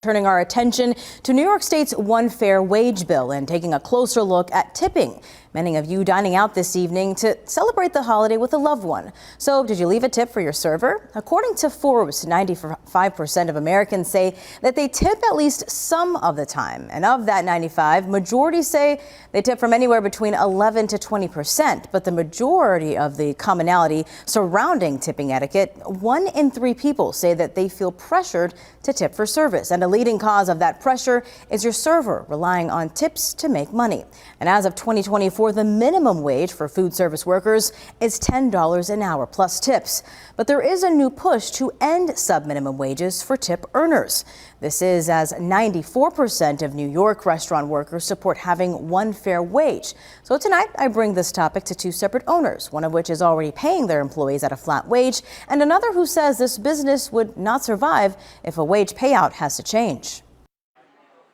Turning our attention to New York State's one fair wage bill and taking a closer look at tipping. Many of you dining out this evening to celebrate the holiday with a loved one. So did you leave a tip for your server? According to Forbes, 95% of Americans say that they tip at least some of the time. And of that 95, majority say they tip from anywhere between 11 to 20%. But the majority of the commonality surrounding tipping etiquette, 1 in 3 people say that they feel pressured to tip for service. And a leading cause of that pressure is your server relying on tips to make money. And as of 2024, the minimum wage for food service workers is $10 an hour plus tips. But there is a new push to end subminimum wages for tip earners. This is as 94% of New York restaurant workers support having one fair wage. So tonight I bring this topic to 2 separate owners, one of which is already paying their employees at a flat wage, and another who says this business would not survive if a wage payout has to change.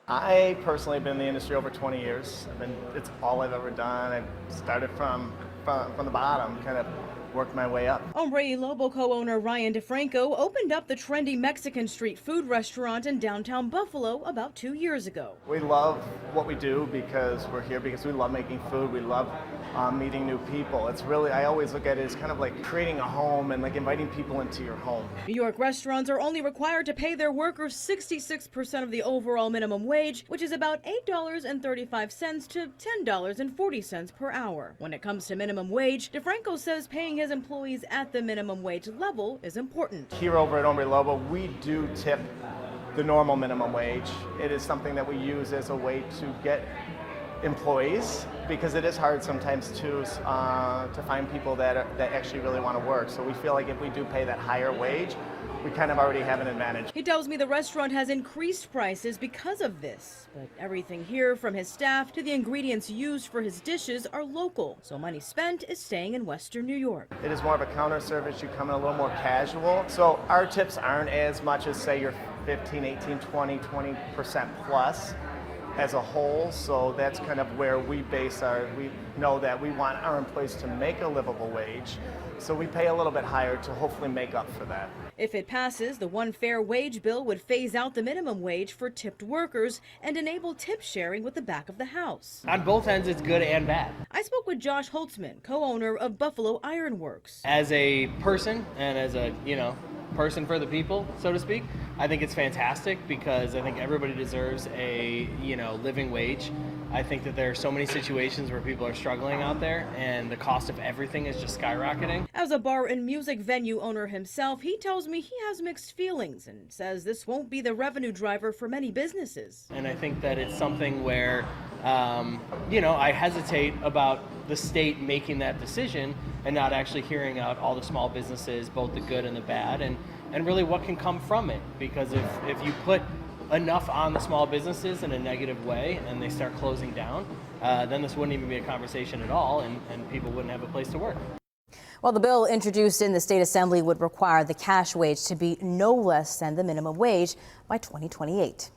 I personally have been in the industry over 20 years. It's all I've ever done. I started from the bottom, kind of worked my way up. Hombre y Lobo co-owner Ryan DeFranco opened up the trendy Mexican street food restaurant in downtown Buffalo about 2 years ago. We love what we do because we're here because we love making food. We love meeting new people. It's really, I always look at it as kind of like creating a home and like inviting people into your home. New York restaurants are only required to pay their workers 66% of the overall minimum wage, which is about $8.35 to $10.40 per hour. When it comes to minimum wage, DeFranco says paying his employees at the minimum wage level is important. Here over at Hombre Lobo, we do tip the normal minimum wage. It is something that we use as a way to get employees, because it is hard sometimes to find people that actually really want to work. So we feel like if we do pay that higher wage, we kind of already have an advantage. He tells me the restaurant has increased prices because of this, but everything here from his staff to the ingredients used for his dishes are local, so money spent is staying in Western New York. It is more of a counter service. You come in a little more casual, so our tips aren't as much as say your 15, 18, 20% plus as a whole. So that's kind of where we know that we want our employees to make a livable wage, so we pay a little bit higher to hopefully make up for that. If it passes, the one fair wage bill would phase out the minimum wage for tipped workers and enable tip sharing with the back of the house. On both ends, it's good and bad. I spoke with Josh Holtzman, co-owner of Buffalo Iron Works. As a person and as a, person for the people, so to speak, I think it's fantastic because I think everybody deserves a, living wage. I think that there are so many situations where people are struggling out there and the cost of everything is just skyrocketing. As a bar and music venue owner himself, he tells me he has mixed feelings and says this won't be the revenue driver for many businesses. And I think that it's something where, I hesitate about the state making that decision and not actually hearing out all the small businesses, both the good and the bad, and really what can come from it. Because if you put enough on the small businesses in a negative way and they start closing down, then this wouldn't even be a conversation at all, and people wouldn't have a place to work. Well, the bill introduced in the state assembly would require the cash wage to be no less than the minimum wage by 2028.